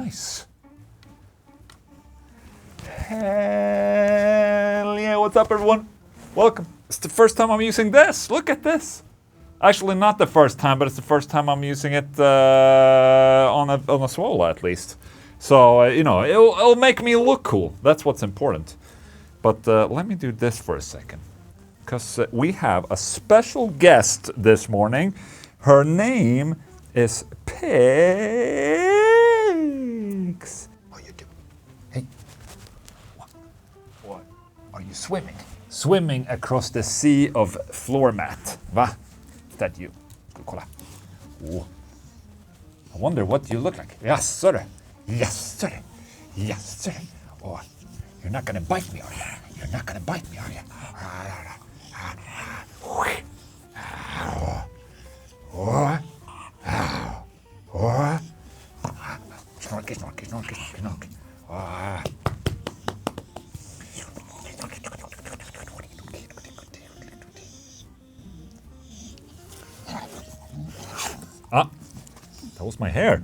nice. Hell yeah, what's up everyone? Welcome. It's the first time I'm using this. Look at this. Actually not the first time, but it's the first time I'm using it on a Swola at least. So, you know, it'll make me look cool. That's what's important. But let me do this for a second. Because we have a special guest this morning. Her name is Pigs. How you doing? Hey. What? Are you swimming? Swimming across the sea of floor mat. Va? Is that you? Kolla. Oh. I wonder what you look like. Yes, sir. Yes, sir. Yes, sir. Oh, you're not gonna bite me, are you? You're not gonna bite me, are you? Snorky, snorky, snorky, snorky. Ah, that was my hair.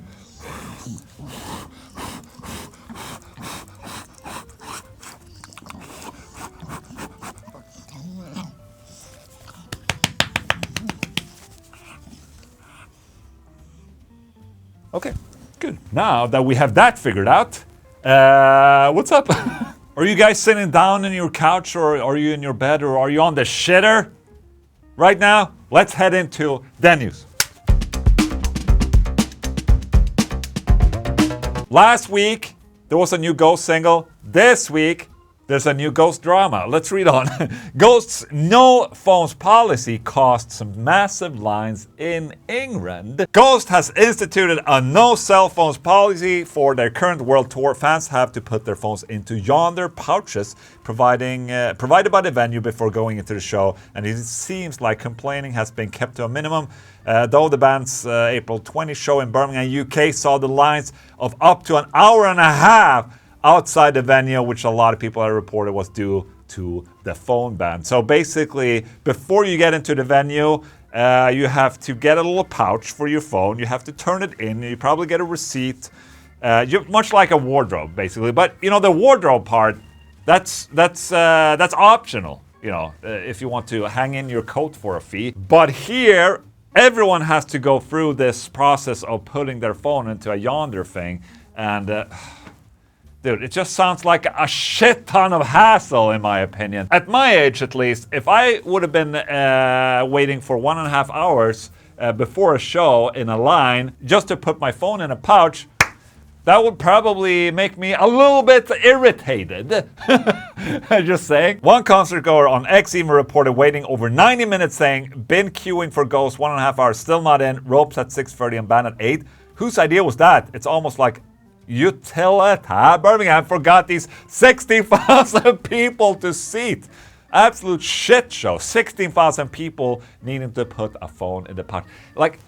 Okay, good. Now that we have that figured out, what's up? Are you guys sitting down in your couch, or are you in your bed, or are you on the shitter right now? Let's head into the news. Last week, there was a new Ghost single. This week, there's a new Ghost drama. Let's read on. Ghost's no phones policy cost some massive lines in England. Ghost has instituted a no cell phones policy for their current world tour. Fans have to put their phones into yonder pouches provided by the venue before going into the show. And it seems like complaining has been kept to a minimum. Though the band's April 20 show in Birmingham, UK saw the lines of up to an hour and a half outside the venue, which a lot of people have reported was due to the phone ban. So basically, before you get into the venue, you have to get a little pouch for your phone. You have to turn it in. You probably get a receipt. Much like a wardrobe, basically. But you know, the wardrobe part, that's optional. You know, if you want to hang in your coat for a fee. But here, everyone has to go through this process of putting their phone into a yonder thing, and. Dude, it just sounds like a shit ton of hassle, in my opinion. At my age, at least, if I would have been waiting for 1.5 hours before a show in a line just to put my phone in a pouch, that would probably make me a little bit irritated. Just saying. One concert goer on X even reported waiting over 90 minutes, saying, been queuing for Ghost 1.5 hours, still not in, ropes at 6:30 and band at 8. Whose idea was that? It's almost like Utilita Birmingham forgot these 60,000 people to seat. Absolute shit show. 16,000 people needing to put a phone in the pouch. Like,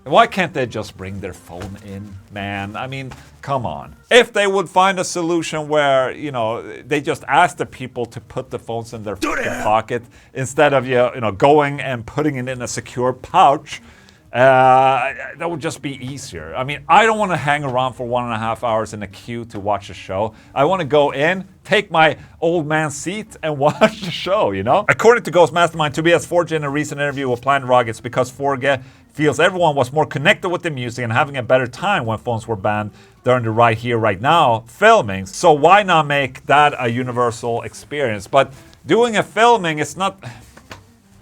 why can't they just bring their phone in, man? I mean, come on. If they would find a solution where, you know, they just ask the people to put the phones in their pocket instead of, you know, going and putting it in a secure pouch, that would just be easier. I mean, I don't want to hang around for 1.5 hours in a queue to watch a show. I want to go in, take my old man seat, and watch the show, you know? According to Ghost Mastermind, Tobias Forge in a recent interview with Planet Rock, it's because Forge feels everyone was more connected with the music and having a better time when phones were banned during the Right Here, Right Now filming. So why not make that a universal experience? But doing a filming is not...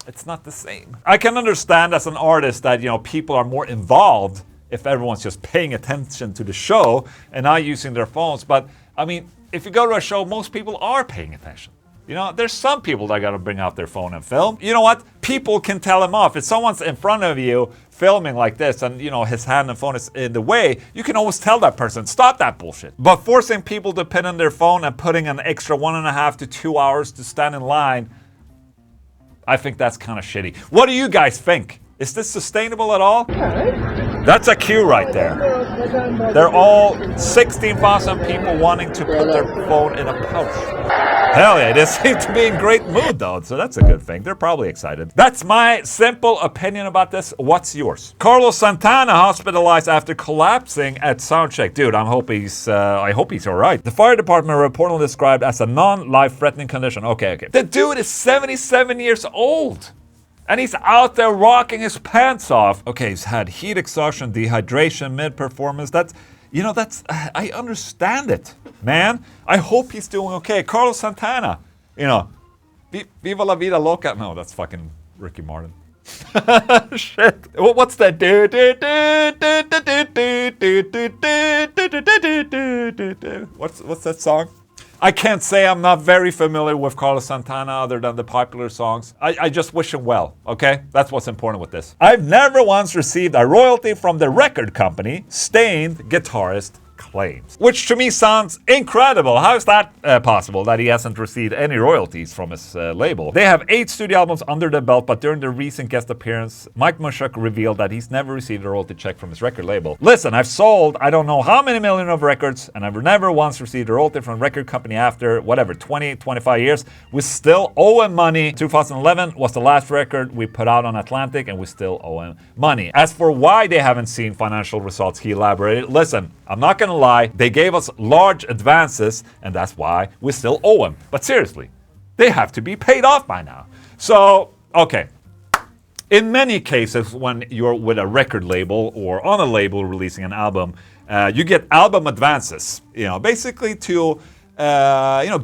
It's not the same. I can understand as an artist that, you know, people are more involved if everyone's just paying attention to the show and not using their phones. But, I mean, if you go to a show, most people are paying attention. You know, there's some people that gotta bring out their phone and film. You know what? People can tell them off. If someone's in front of you filming like this and, you know, his hand and phone is in the way, you can always tell that person, stop that bullshit. But forcing people to pin on their phone and putting an extra 1.5 to 2 hours to stand in line, I think that's kind of shitty. What do you guys think? Is this sustainable at all? That's a queue right there. They're all 16,000 people wanting to put their phone in a pouch. Hell yeah, they seem to be in great mood though, so that's a good thing. They're probably excited. That's my simple opinion about this. What's yours? Carlos Santana hospitalized after collapsing at soundcheck. Dude, I hope he's all right. The fire department reportedly described as a non-life-threatening condition. Okay. The dude is 77 years old. And he's out there rocking his pants off. Okay, he's had heat exhaustion, dehydration, mid-performance. I understand it, man. I hope he's doing okay. Carlos Santana, Viva la vida loca. No, that's fucking Ricky Martin. Shit. What's that? What's that song? I can't say I'm not very familiar with Carlos Santana other than the popular songs. I just wish him well, okay? That's what's important with this. I've never once received a royalty from the record company, STAIND guitarist claims. Which to me sounds incredible. How is that possible that he hasn't received any royalties from his label? They have 8 studio albums under the belt, but during the recent guest appearance, Mike Mushok revealed that he's never received a royalty check from his record label. Listen, I've sold I don't know how many million of records, and I've never once received a royalty from a record company after, 20, 25 years. We still owe him money. 2011 was the last record we put out on Atlantic, and we still owe him money. As for why they haven't seen financial results, he elaborated, listen, I'm not gonna lie, they gave us large advances, and that's why we still owe them. But seriously, they have to be paid off by now. So, okay. In many cases, when you're with a record label or on a label releasing an album, you get album advances, basically to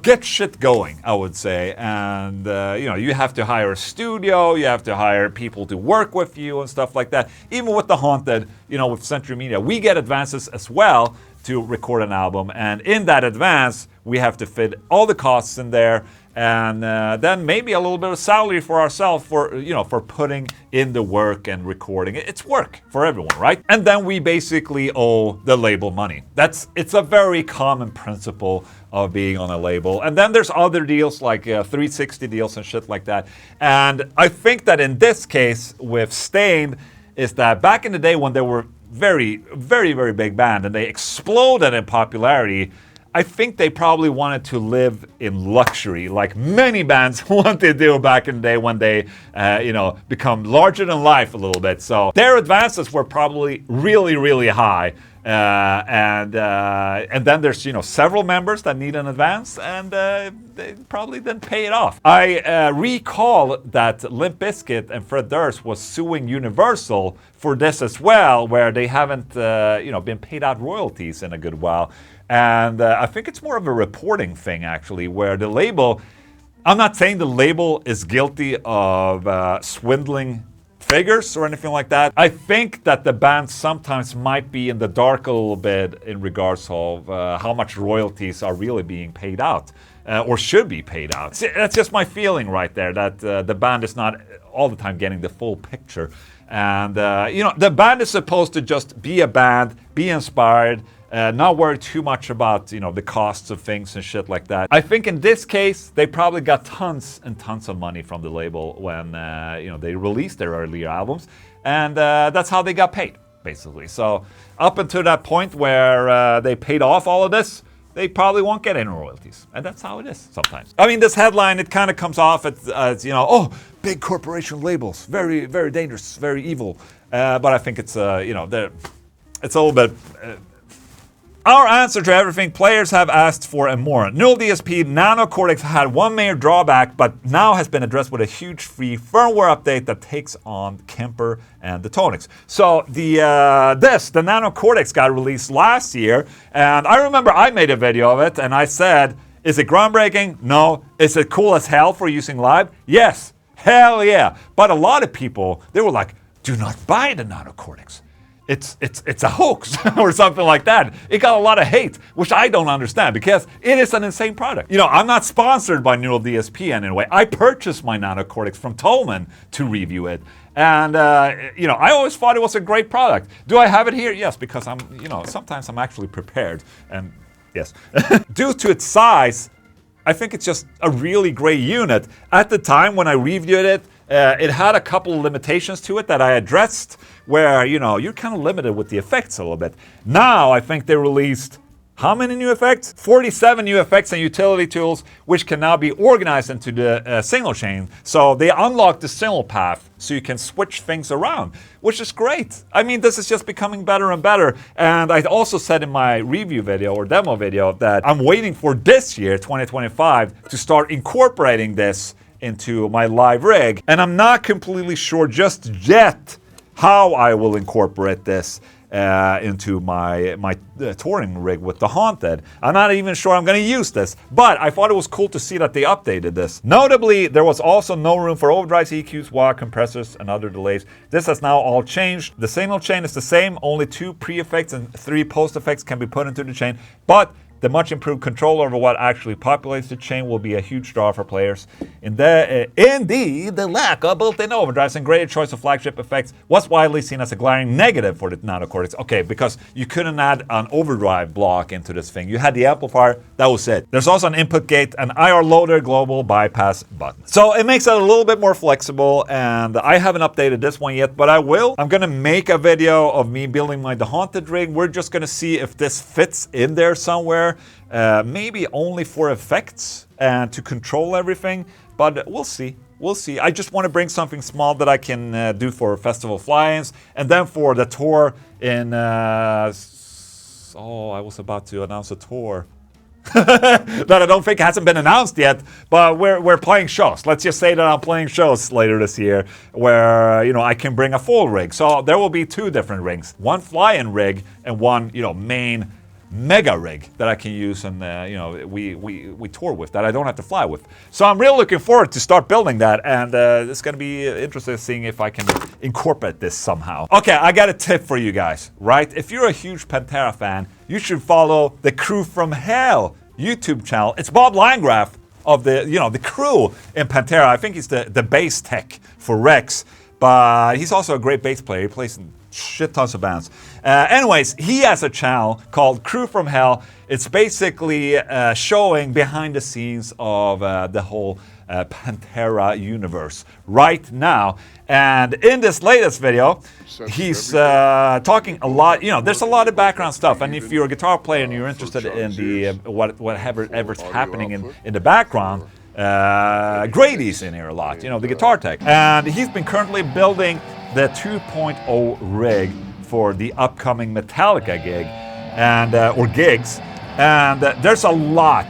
get shit going, I would say. And, you have to hire a studio, you have to hire people to work with you and stuff like that. Even with The Haunted, with Century Media, we get advances as well to record an album. And in that advance, we have to fit all the costs in there. And then maybe a little bit of salary for ourselves for putting in the work and recording. It's work for everyone, right? And then we basically owe the label money. It's a very common principle of being on a label. And then there's other deals like 360 deals and shit like that. And I think that in this case with STAIND is that back in the day when they were very, very, very big band and they exploded in popularity, I think they probably wanted to live in luxury, like many bands wanted to do back in the day when they, become larger than life a little bit. So their advances were probably really, really high. And then there's, several members that need an advance, and they probably didn't pay it off. I recall that Limp Bizkit and Fred Durst was suing Universal for this as well, where they haven't, been paid out royalties in a good while. And I think it's more of a reporting thing, actually, where the label, I'm not saying the label is guilty of swindling figures or anything like that. I think that the band sometimes might be in the dark a little bit in regards of how much royalties are really being paid out or should be paid out. See, that's just my feeling right there, that the band is not all the time getting the full picture. And, the band is supposed to just be a band, be inspired, not worry too much about, the costs of things and shit like that. I think in this case, they probably got tons and tons of money from the label when, they released their earlier albums. And that's how they got paid, basically. So up until that point where they paid off all of this, they probably won't get any royalties. And that's how it is sometimes. I mean, this headline, it kind of comes off as big corporation labels, very, very dangerous, very evil. But I think it's, it's a little bit... Our answer to everything players have asked for and more. Neural DSP Nano Cortex had one major drawback, but now has been addressed with a huge free firmware update that takes on Kemper and the Tonics. So the Nano Cortex got released last year, and I remember I made a video of it, and I said, is it groundbreaking? No. Is it cool as hell for using live? Yes. Hell yeah. But a lot of people, they were like, do not buy the Nano Cortex. It's a hoax or something like that. It got a lot of hate, which I don't understand because it is an insane product. I'm not sponsored by Neural DSP in any way. I purchased my Nano Cortex from Tolman to review it. And, I always thought it was a great product. Do I have it here? Yes, because sometimes I'm actually prepared. And yes, due to its size, I think it's just a really great unit. At the time when I reviewed it, it had a couple of limitations to it that I addressed where, you're kind of limited with the effects a little bit. Now, I think they released how many new effects? 47 new effects and utility tools, which can now be organized into the signal chain. So they unlock the signal path so you can switch things around, which is great. I mean, this is just becoming better and better. And I also said in my review video or demo video that I'm waiting for this year, 2025, to start incorporating this into my live rig. And I'm not completely sure just yet how I will incorporate this into my touring rig with the Haunted. I'm not even sure I'm going to use this, but I thought it was cool to see that they updated this. Notably, there was also no room for overdrives, EQs, wah, compressors, and other delays. This has now all changed. The signal chain is the same, only 2 pre-effects and 3 post-effects can be put into the chain, but the much improved control over what actually populates the chain will be a huge draw for players. Indeed, the lack of built-in overdrives and greater choice of flagship effects was widely seen as a glaring negative for the Nano Cortex. Okay, because you couldn't add an overdrive block into this thing. You had the amplifier, that was it. There's also an input gate, an IR loader, global bypass button. So it makes it a little bit more flexible, and I haven't updated this one yet, but I will. I'm gonna make a video of me building my The Haunted rig. We're just gonna see if this fits in there somewhere. Maybe only for effects and to control everything, but we'll see. We'll see. I just want to bring something small that I can do for festival fly-ins, and then for the tour in... I was about to announce a tour that I don't think hasn't been announced yet, but we're playing shows. Let's just say that I'm playing shows later this year where, you know, I can bring a full rig. So there will be 2 different rigs. One fly-in rig and one, you know, main mega rig that I can use and you know, we tour with, that I don't have to fly with. So I'm really looking forward to start building that, and it's going to be interesting seeing if I can incorporate this somehow. Okay, I got a tip for you guys, right? If you're a huge Pantera fan, you should follow the Crew from Hell YouTube channel. It's Bob Landgraf of the, you know, the crew in Pantera. I think he's the bass tech for Rex, but he's also a great bass player. He plays in shit tons of bands. Anyways, he has a channel called Crew from Hell. It's basically showing behind the scenes of the whole Pantera universe right now. And in this latest video, he's talking a lot. You know, there's a lot of background stuff. And if you're a guitar player and you're interested in the whatever's happening in the background, Grady's in here a lot. You know, the guitar tech. And he's been currently building the 2.0 rig for the upcoming Metallica gig and or gigs, and there's a lot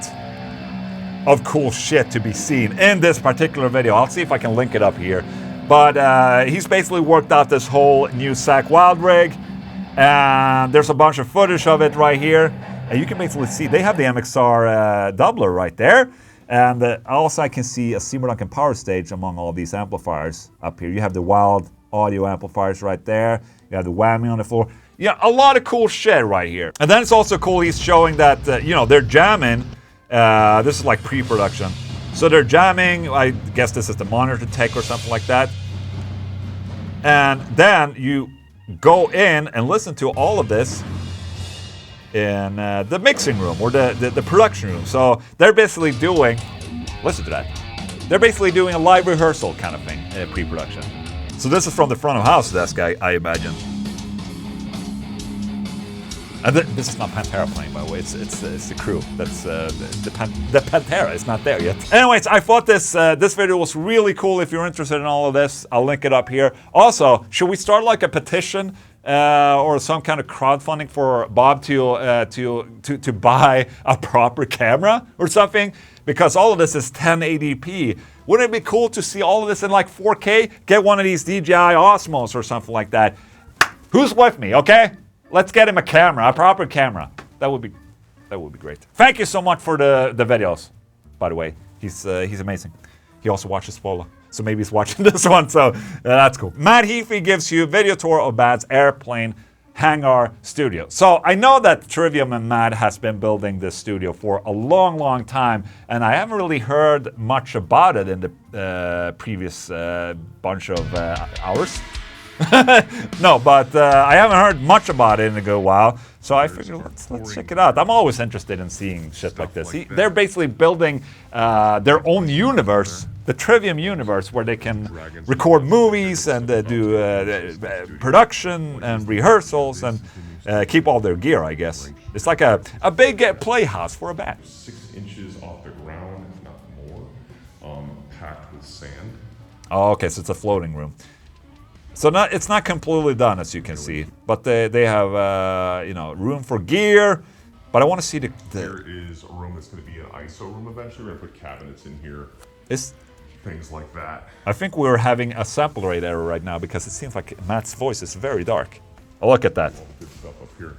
of cool shit to be seen in this particular video. I'll see if I can link it up here, but he's basically worked out this whole new Zach Wild rig, and there's a bunch of footage of it right here, and you can basically see they have the MXR doubler right there. And also I can see a Seymour Duncan power stage among all these amplifiers up here. You have the Wild audio amplifiers right there. You have the whammy on the floor. Yeah, a lot of cool shit right here. And then it's also cool he's showing that, you know, they're jamming. This is like pre-production. So they're jamming. I guess this is the monitor tech or something like that. And then you go in and listen to all of this in the mixing room or the production room. So they're basically doing, listen to that. They're basically doing a live rehearsal kind of thing, pre-production. So this is from the front of house desk, I imagine. And this is not Pantera playing, by the way. It's the crew. That's the Pantera is not there yet. Anyways, I thought this video was really cool. If you're interested in all of this, I'll link it up here. Also, should we start like a petition or some kind of crowdfunding for Bob to buy a proper camera or something? Because all of this is 1080p. Wouldn't it be cool to see all of this in like 4K? Get one of these DJI Osmos or something like that. Who's with me, okay? Let's get him a camera, a proper camera. That would be great. Thank you so much for the videos, by the way. He's amazing. He also watches Swola, so maybe he's watching this one, so that's cool. Matt Heafy gives you a video tour of Bad's airplane hangar studio. So I know that Trivium and Matt has been building this studio for a long, long time, and I haven't really heard much about it in the previous bunch of hours. No, but I haven't heard much about it in a good while, so I figured let's check it out. I'm always interested in seeing shit like this. They're basically building their own universe, the Trivium universe, where they can record movies and do production and rehearsals, and keep all their gear, I guess. It's like a big playhouse for a band. 6 inches off the ground, if not more, packed with sand. Oh, okay, so it's a floating room. So it's not completely done, as you can see, but they have you know, room for gear. But I want to see the. There is a room that's going to be an ISO room eventually. We're going to put cabinets in here. Things like that. I think we're having a sample rate error right now because it seems like Matt's voice is very dark. Oh, look at that. All the good stuff up here.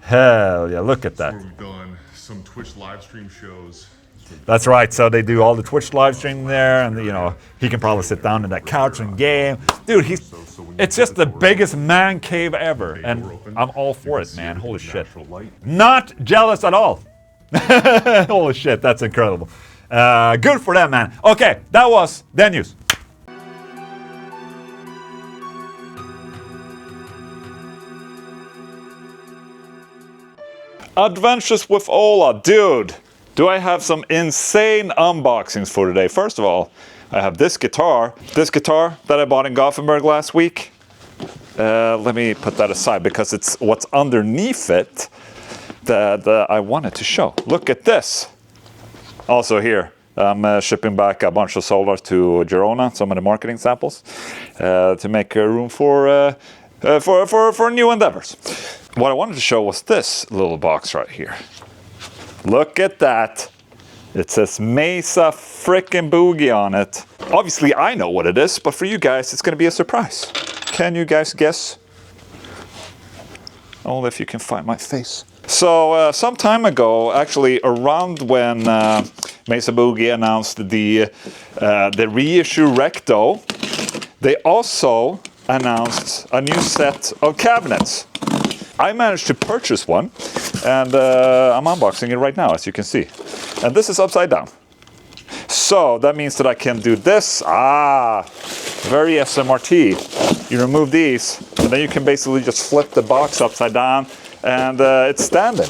Hell yeah, look at that. We've done some Twitch live stream shows. That's right, so they do all the Twitch live stream there, and you know, he can probably sit down in that couch and game. Dude, it's just the biggest man cave ever, and I'm all for it, man. Holy shit. Not jealous at all. Holy shit, that's incredible. Good for them, man. Okay, that was the news. Adventures with Ola, dude. Do I have some insane unboxings for today? First of all, I have this guitar that I bought in Gothenburg last week. Let me put that aside because it's what's underneath it that I wanted to show. Look at this. Also here, I'm shipping back a bunch of Swola to Girona, some of the marketing samples, to make room for new endeavors. What I wanted to show was this little box right here. Look at that. It says Mesa frickin' Boogie on it. Obviously I know what it is, but for you guys it's gonna be a surprise. Can you guys guess? Only if you can find my face. So some time ago, actually around when Mesa Boogie announced the reissue Recto, they also announced a new set of cabinets. I managed to purchase one, and I'm unboxing it right now, as you can see. And this is upside down. So that means that I can do this. Very SMRT. You remove these, and then you can basically just flip the box upside down, and it's standing.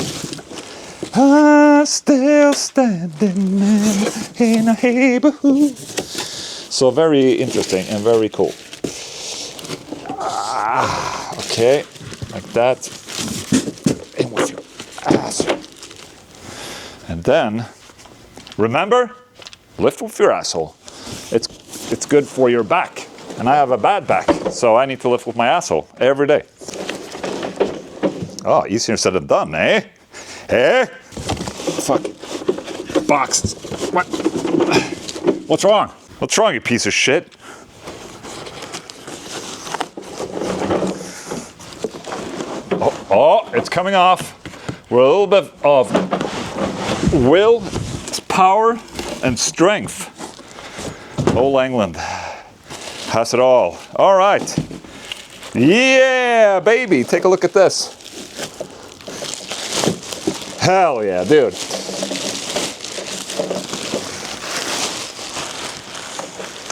I'm still standing in a neighborhood. So very interesting and very cool. Okay, like that. In with your ass. And then, remember, lift with your asshole. It's good for your back. And I have a bad back, so I need to lift with my asshole every day. Oh, easier said than done, eh? Eh? Fuck. Boxes. What? What's wrong? What's wrong, you piece of shit? Oh, it's coming off. We're a little bit of will, power, and strength. Old Englund has it all. All right. Yeah, baby. Take a look at this. Hell yeah, dude.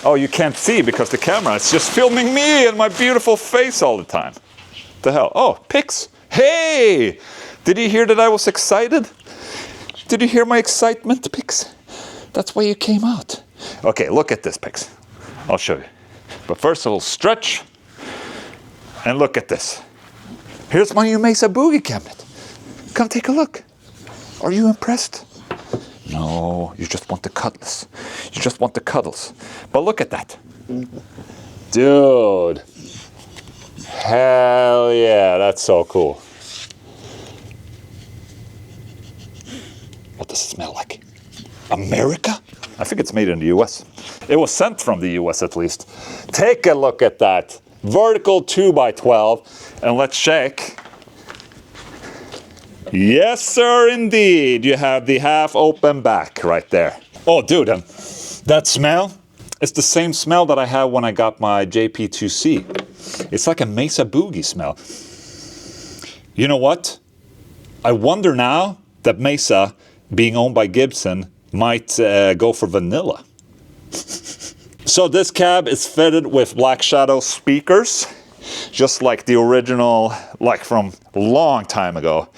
Oh, you can't see because the camera is just filming me and my beautiful face all the time. What the hell? Oh, pics. Hey! Did you hear that I was excited? Did you hear my excitement, Pix? That's why you came out. Okay, look at this, Pix. I'll show you. But first a little stretch. And look at this. Here's my new Mesa Boogie cabinet. Come take a look. Are you impressed? No, you just want the cuddles. You just want the cuddles. But look at that. Dude. Hell yeah, that's so cool. What does it smell like? America? I think it's made in the US. It was sent from the US at least. Take a look at that. Vertical 2x12. And let's check. Yes, sir, indeed. You have the half open back right there. Oh, dude, that smell is the same smell that I had when I got my JP2C. It's like a Mesa Boogie smell. You know what? I wonder now that Mesa, being owned by Gibson, might go for vanilla. So this cab is fitted with Black Shadow speakers, just like the original, like from a long time ago.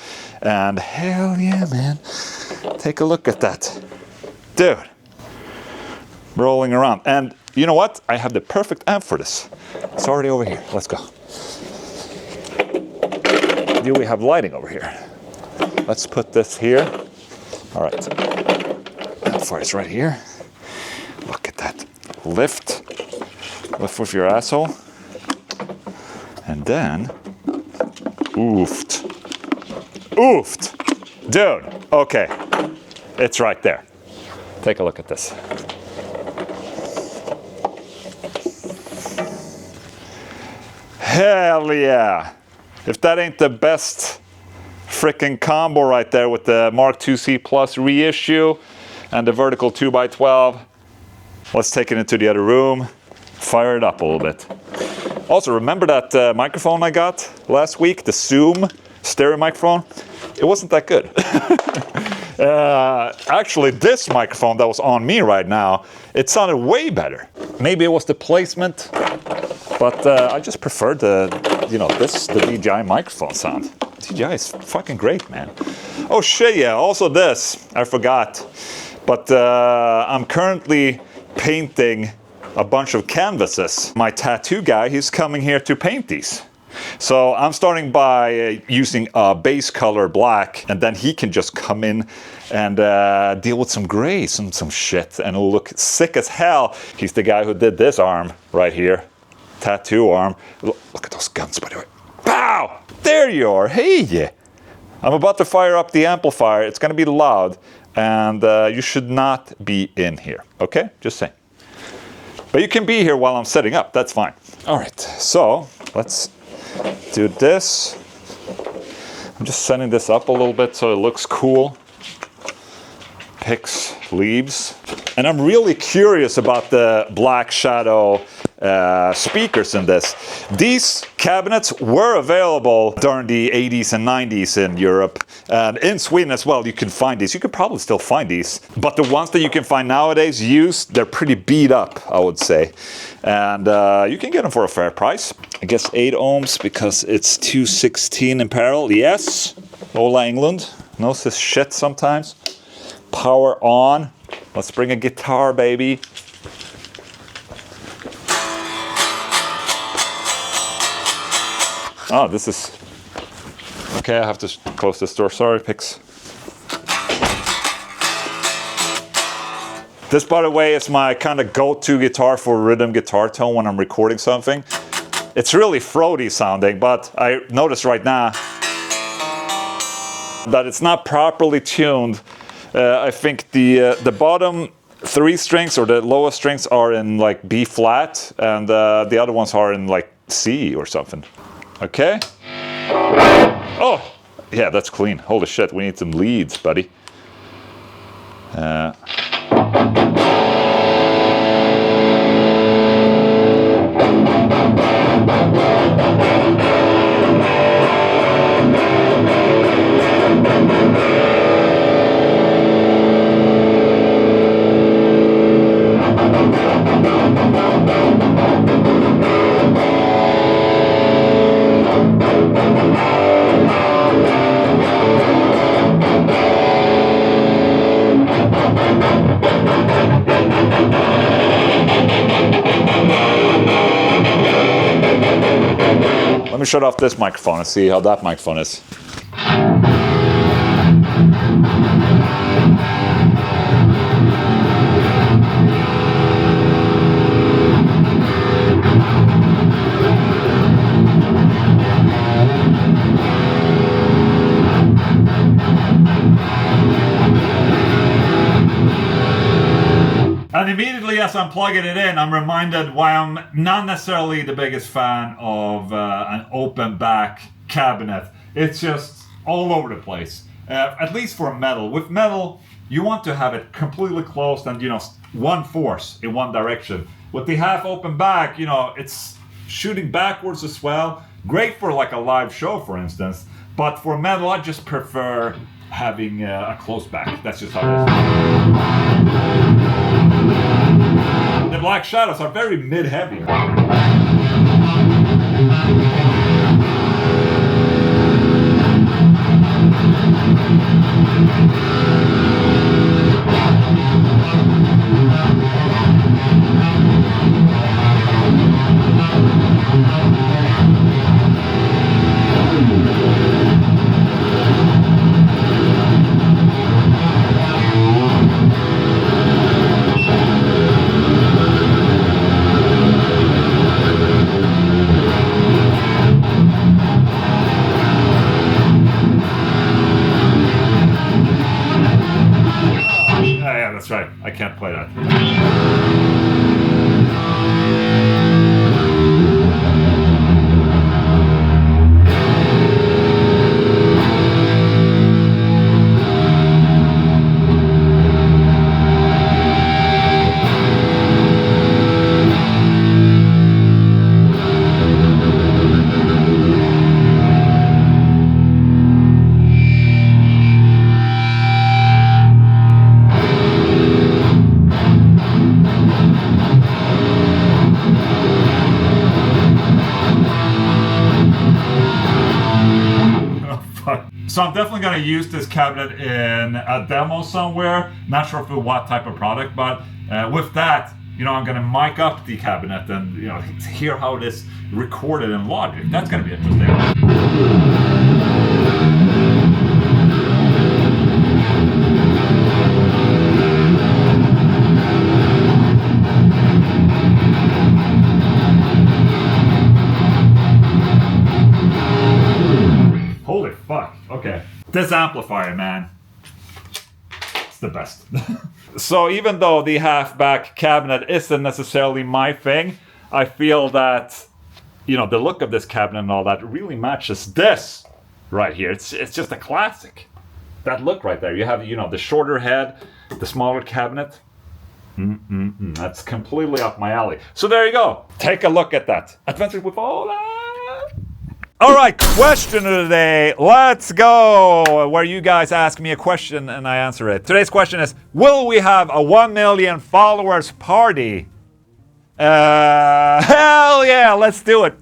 And hell yeah, man. Take a look at that. Dude. Rolling around. And you know what? I have the perfect amp for this. It's already over here. Let's go. do we have lighting over here? Let's put this here. All right. Amplifier is right here. Look at that. Lift. Lift with your asshole. And then, oofed. Oofed. Dude, okay. It's right there. Take a look at this. Hell yeah. If that ain't the best frickin' combo right there with the Mark IIc Plus reissue and the vertical 2x12. Let's take it into the other room, fire it up a little bit. Also, remember that microphone I got last week, the Zoom stereo microphone? It wasn't that good. Actually, this microphone that was on me right now, it sounded way better. Maybe it was the placement, but I just preferred the DJI microphone sound. DJI is fucking great, man. Oh shit, yeah, also this, I forgot. But I'm currently painting a bunch of canvases. My tattoo guy, he's coming here to paint these. So I'm starting by using a base color black, and then he can just come in and deal with some grays and some shit, and it'll look sick as hell. He's the guy who did this arm right here. Tattoo arm. Look at those guns, by the way. Pow! There you are. Hey! I'm about to fire up the amplifier. It's gonna be loud, and you should not be in here. Okay? Just saying. But you can be here while I'm setting up. That's fine. All right. So let's do this. I'm just setting this up a little bit so it looks cool. Picks, leaves. And I'm really curious about the Black Shadow speakers in this. These cabinets were available during the 80s and 90s in Europe, and in Sweden as well. You can find these. You could probably still find these, but the ones that you can find nowadays used, they're pretty beat up, I would say, and you can get them for a fair price. I guess 8 ohms because it's 216 in parallel. Yes, Ola Englund knows his shit sometimes. Power on. Let's bring a guitar, baby. Oh, this is... Okay, I have to close this door. Sorry, Pix. This, by the way, is my kind of go-to guitar for rhythm guitar tone when I'm recording something. It's really throaty sounding, but I notice right now that it's not properly tuned. I think the bottom 3 strings or the lowest strings are in like B flat, and the other ones are in like C or something. Okay. Oh, yeah, that's clean. Holy shit, we need some leads, buddy. Let me shut off this microphone and see how that microphone is. And immediately as I'm plugging it in, I'm reminded why I'm not necessarily the biggest fan of an open back cabinet. It's just all over the place, at least for metal. With metal, you want to have it completely closed and, one force in one direction. With the half open back, it's shooting backwards as well. Great for like a live show, for instance. But for metal, I just prefer having a closed back. That's just how it is. The Black Shadows are very mid-heavy. So I'm definitely going to use this cabinet in a demo somewhere. Not sure for what type of product, but with that, you know, I'm going to mic up the cabinet and, you know, hear how it is recorded in Logic. That's going to be interesting. Holy fuck, okay. This amplifier, man, it's the best. So even though the half-back cabinet isn't necessarily my thing, I feel that, you know, the look of this cabinet and all that really matches this right here. It's just a classic. That look right there. You have, you know, the shorter head, the smaller cabinet. That's completely up my alley. So there you go. Take a look at that. Adventures with Swola. All right, question of the day. Let's go. Where you guys ask me a question and I answer it. Today's question is, will we have a 1 million followers party? Hell yeah, let's do it.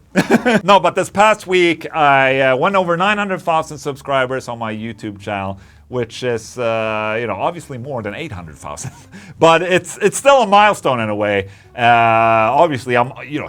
No, but this past week, I went over 900,000 subscribers on my YouTube channel, which is, you know, obviously more than 800,000. But it's still a milestone in a way. Obviously, I'm, you know,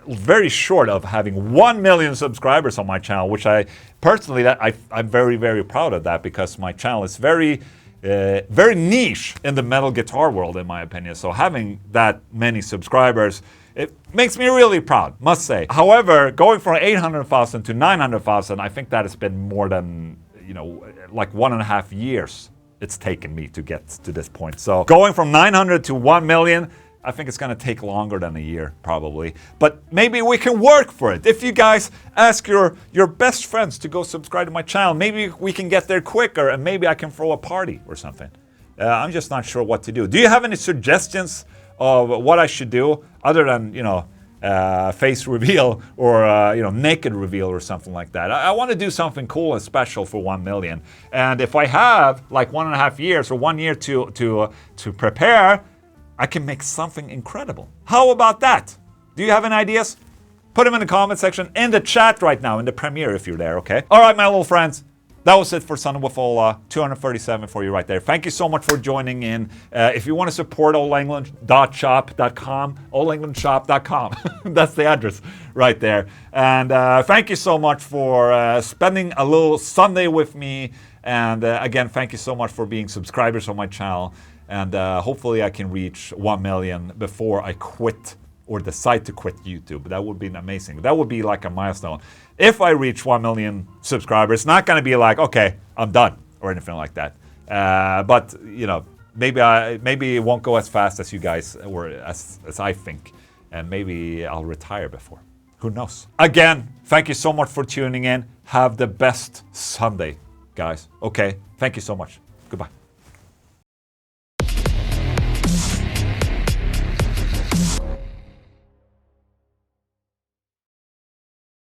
very short of having 1 million subscribers on my channel, which I personally, I'm very, very proud of that, because my channel is very niche in the metal guitar world, in my opinion. So having that many subscribers, it makes me really proud, must say. However, going from 800,000 to 900,000, I think that has been more than, you know, like 1.5 years it's taken me to get to this point. So going from 900 to 1 million, I think it's gonna take longer than a year, probably. But maybe we can work for it. If you guys ask your best friends to go subscribe to my channel, maybe we can get there quicker, and maybe I can throw a party or something. I'm just not sure what to do. Do you have any suggestions of what I should do, other than, you know, face reveal or, you know, naked reveal or something like that? I want to do something cool and special for 1 million. And if I have like 1.5 years or 1 year to prepare, I can make something incredible. How about that? Do you have any ideas? Put them in the comment section, in the chat right now, in the premiere if you're there, okay? All right, my little friends. That was it for Son of Swola 237 for you right there. Thank you so much for joining in. If you want to support oldenglund.shop.com, oldenglundshop.com. That's the address right there. And thank you so much for spending a little Sunday with me. And again, thank you so much for being subscribers on my channel. And hopefully I can reach 1 million before I quit or decide to quit YouTube. That would be amazing. That would be like a milestone. If I reach 1 million subscribers, it's not gonna be like, okay, I'm done or anything like that. But you know, maybe it won't go as fast as you guys or as I think. And maybe I'll retire before. Who knows? Again, thank you so much for tuning in. Have the best Sunday, guys. Okay, thank you so much. Goodbye.